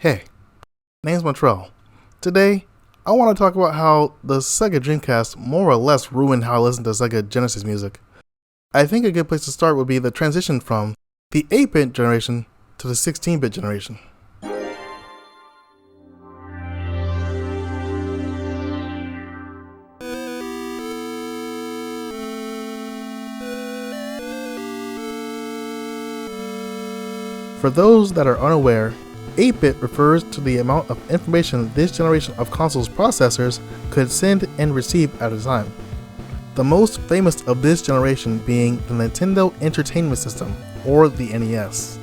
Hey, name's Montreal. Today, I want to talk about how the Sega Dreamcast more or less ruined how I listen to Sega Genesis music. I think a good place to start would be the transition from the 8-bit generation to the 16-bit generation. For those that are unaware, 8-bit refers to the amount of information this generation of consoles processors could send and receive at a time. The most famous of this generation being the Nintendo Entertainment System, or the NES.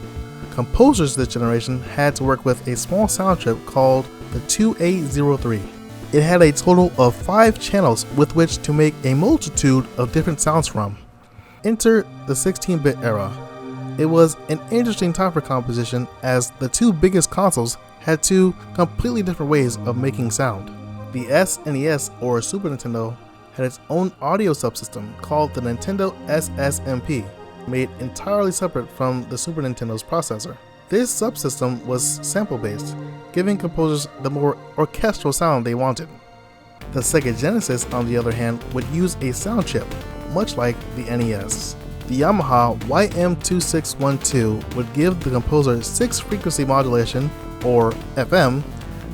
Composers this generation had to work with a small sound chip called the 2803. It had a total of 5 channels with which to make a multitude of different sounds from. Enter the 16-bit era. It was an interesting time for composition as the two biggest consoles had two completely different ways of making sound. The SNES or Super Nintendo had its own audio subsystem called the Nintendo SSMP, made entirely separate from the Super Nintendo's processor. This subsystem was sample-based, giving composers the more orchestral sound they wanted. The Sega Genesis, on the other hand, would use a sound chip, much like the NES. The Yamaha YM2612 would give the composer 6 frequency modulation, or FM,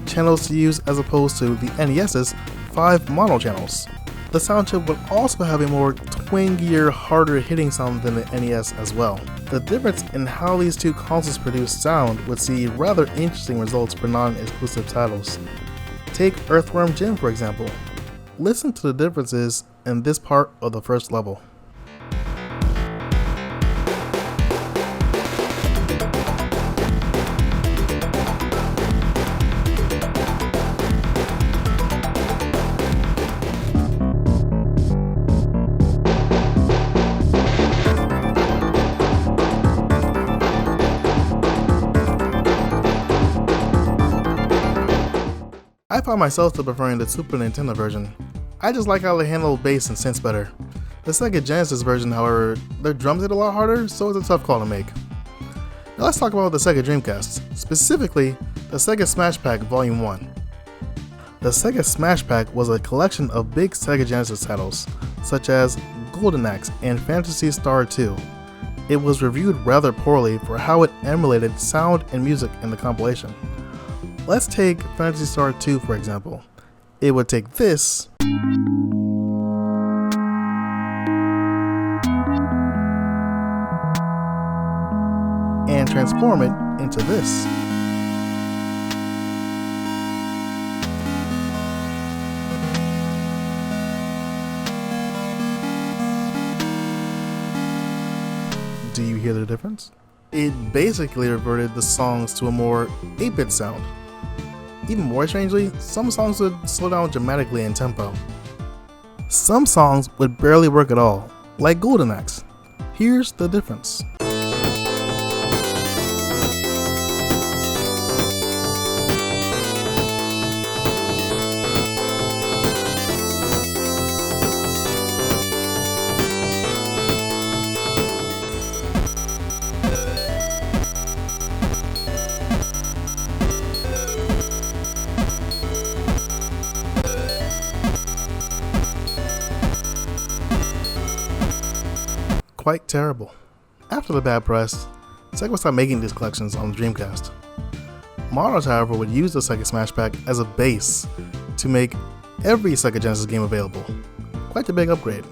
channels to use as opposed to the NES's 5 mono channels. The sound chip would also have a more twangier, harder hitting sound than the NES as well. The difference in how these two consoles produce sound would see rather interesting results for non-exclusive titles. Take Earthworm Jim for example. Listen to the differences in this part of the first level. I find myself still preferring the Super Nintendo version. I just like how they handle bass and synths better. The Sega Genesis version, however, their drums hit a lot harder, so it's a tough call to make. Now let's talk about the Sega Dreamcast, specifically the Sega Smash Pack Volume 1. The Sega Smash Pack was a collection of big Sega Genesis titles, such as Golden Axe and Phantasy Star 2. It was reviewed rather poorly for how it emulated sound and music in the compilation. Let's take Phantasy Star 2 for example. It would take this and transform it into this. Do you hear the difference? It basically reverted the songs to a more 8-bit sound. Even more strangely, some songs would slow down dramatically in tempo. Some songs would barely work at all, like Golden Axe. Here's the difference. Quite terrible. After the bad press, Sega stopped making these collections on the Dreamcast. Models, however, would use the Sega Smash Pack as a base to make every Sega Genesis game available. Quite a big upgrade.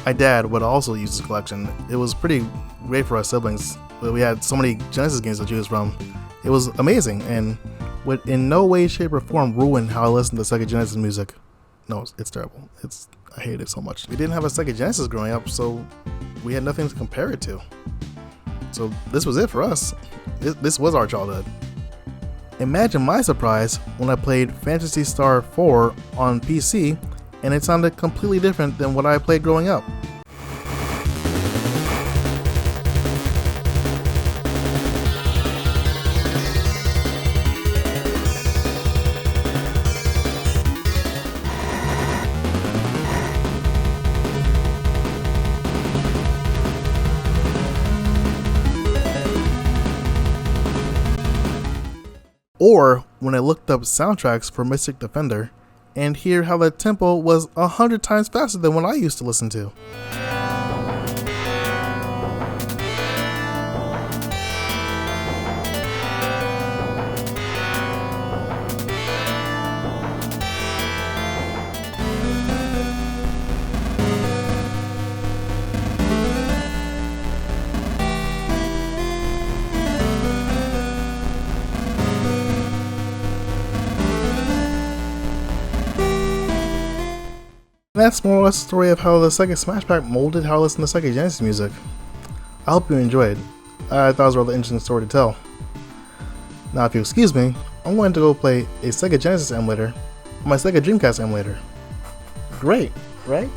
My dad would also use this collection. It was pretty great for our siblings. We had so many Genesis games to choose from. It was amazing and would in no way, shape, or form ruin how I listen to Sega Genesis music. No, it's terrible. I hate it so much. We didn't have a Sega Genesis growing up, so we had nothing to compare it to. So this was it for us. This was our childhood. Imagine my surprise when I played Phantasy Star 4 on PC and it sounded completely different than what I played growing up. Or when I looked up soundtracks for Mystic Defender and hear how the tempo was 100 times faster than what I used to listen to. And that's more or less the story of how the Sega Smash Pack molded how I listen to Sega Genesis music. I hope you enjoyed. I thought it was a rather interesting story to tell. Now if you excuse me, I'm going to go play a Sega Genesis emulator on my Sega Dreamcast emulator. Great, right?